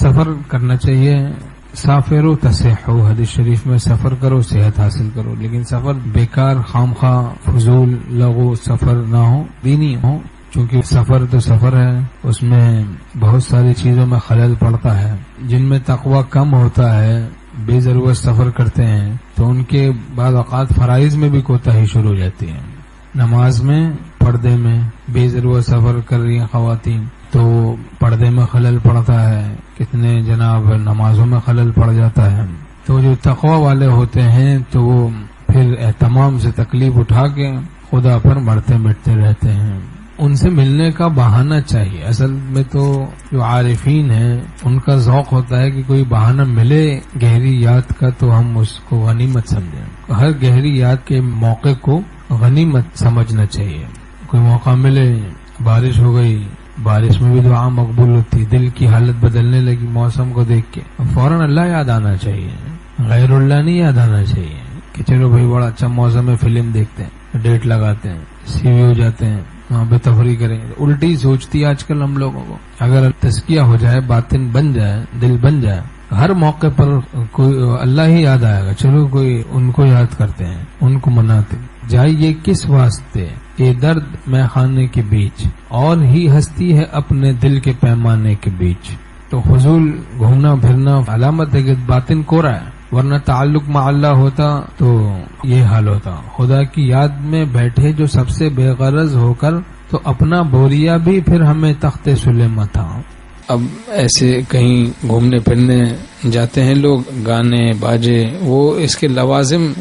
سفر کرنا چاہیے. سافروا تصحوا، حدیث شریف میں سفر کرو صحت حاصل کرو، لیکن سفر بیکار خامخواہ فضول لغو سفر نہ ہو، دینی ہو. چونکہ سفر تو سفر ہے، اس میں بہت ساری چیزوں میں خلل پڑتا ہے. جن میں تقوی کم ہوتا ہے، بے ضرورت سفر کرتے ہیں تو ان کے بعض اوقات فرائض میں بھی کوتاہی شروع ہو جاتی ہے. نماز میں پردے میں بے ضرورت سفر کر رہی ہیں خواتین تو پردے میں خلل پڑتا ہے، کتنے جناب نمازوں میں خلل پڑ جاتا ہے. تو جو تقوی والے ہوتے ہیں تو وہ پھر اہتمام سے تکلیف اٹھا کے خدا پر مرتے مٹتے رہتے ہیں. ان سے ملنے کا بہانہ چاہیے. اصل میں تو جو عارفین ہیں ان کا ذوق ہوتا ہے کہ کوئی بہانہ ملے گہری یاد کا تو ہم اس کو غنیمت سمجھیں. ہر گہری یاد کے موقع کو غنیمت سمجھنا چاہیے. کوئی موقع ملے، بارش ہو گئی، بارش میں بھی دعا مقبول ہوتی، دل کی حالت بدلنے لگی موسم کو دیکھ کے، فوراً اللہ یاد آنا چاہیے، غیر اللہ نہیں یاد آنا چاہیے کہ چلو بھائی بڑا اچھا موسم ہے، فلم دیکھتے ہیں، ڈیٹ لگاتے ہیں، سی وی ہو جاتے ہیں، وہاں پہ تفریح کریں گے. الٹی سوچتی ہے آج کل ہم لوگوں کو. اگر تزکیہ ہو جائے، باطن بن جائے، دل بن جائے، ہر موقع پر کوئی اللہ ہی یاد آئے گا. چلو کوئی ان کو یاد کرتے ہیں، ان کو مناتے. جائیے کس واسطے یہ درد میں خانے کے بیچ، اور ہی ہستی ہے اپنے دل کے پیمانے کے بیچ. تو فضول گھومنا پھرنا علامت ہے کہ باطن کورا ہے، ورنہ تعلق مع اللہ ہوتا تو یہ حال ہوتا. خدا کی یاد میں بیٹھے جو سب سے بے غرض ہو کر، تو اپنا بوریا بھی پھر ہمیں تخت سلیمہ تھا. اب ایسے کہیں گھومنے پھرنے جاتے ہیں لوگ، گانے باجے وہ اس کے لوازم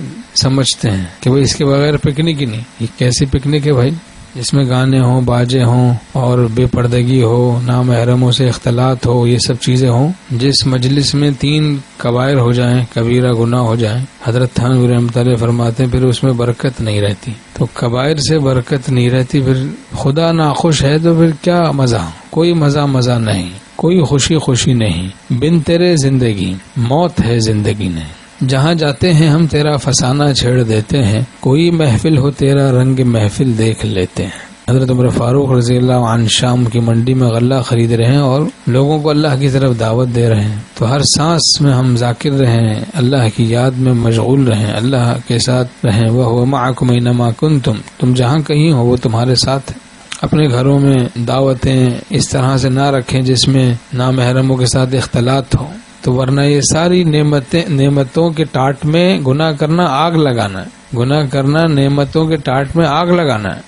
سمجھتے ہیں کہ بھائی اس کے بغیر پکنک ہی نہیں. یہ کیسی پکنک ہے بھائی جس میں گانے ہوں، باجے ہوں اور بے پردگی ہو، نامحرموں سے اختلاط ہو، یہ سب چیزیں ہوں. جس مجلس میں 3 کبائر ہو جائیں، کبیرہ گناہ ہو جائیں، حضرت تھانوی رحمۃ اللہ فرماتے ہیں پھر اس میں برکت نہیں رہتی. تو کبائر سے برکت نہیں رہتی، پھر خدا ناخوش ہے تو پھر کیا مزہ؟ کوئی مزہ نہیں، کوئی خوشی نہیں. بن تیرے زندگی موت ہے زندگی نے، جہاں جاتے ہیں ہم تیرا فسانہ چھیڑ دیتے ہیں، کوئی محفل ہو تیرا رنگ محفل دیکھ لیتے ہیں. حضرت عمر فاروق رضی اللہ عنہ شام کی منڈی میں غلہ خرید رہے ہیں اور لوگوں کو اللہ کی طرف دعوت دے رہے ہیں. تو ہر سانس میں ہم ذاکر رہیں، اللہ کی یاد میں مشغول رہیں، اللہ کے ساتھ رہیں. وَهُوَ مَعَكُمْ أَيْنَمَا كُنتُمْ، تم جہاں کہیں ہو وہ تمہارے ساتھ ہے. اپنے گھروں میں دعوتیں اس طرح سے نہ رکھیں جس میں نامحرموں کے ساتھ اختلاط ہو، تو ورنہ یہ ساری نعمتوں کے ٹاٹ میں گناہ کرنا آگ لگانا ہے. گناہ کرنا نعمتوں کے ٹاٹ میں آگ لگانا ہے.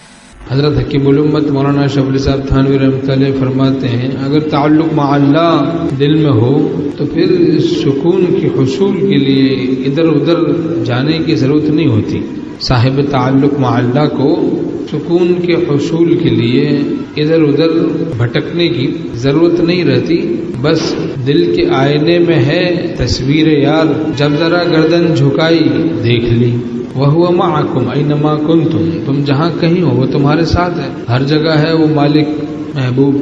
حضرت حکیم الامت مولانا شبلی صاحب تھانوی رحمۃ اللہ فرماتے ہیں اگر تعلق مع اللہ دل میں ہو تو پھر سکون کے حصول کے لیے ادھر ادھر جانے کی ضرورت نہیں ہوتی. صاحب تعلق مع اللہ کو سکون کے حصول کے لیے ادھر ادھر بھٹکنے کی ضرورت نہیں رہتی. بس دل کے آئینے میں ہے تصویر یار، جب ذرا گردن جھکائی دیکھ لی. وَهُوَ مَعَكُمْ أَيْنَمَا كُنْتُمْ، تم جہاں کہیں ہو وہ تمہارے ساتھ ہے، ہر جگہ ہے وہ مالک محبوب.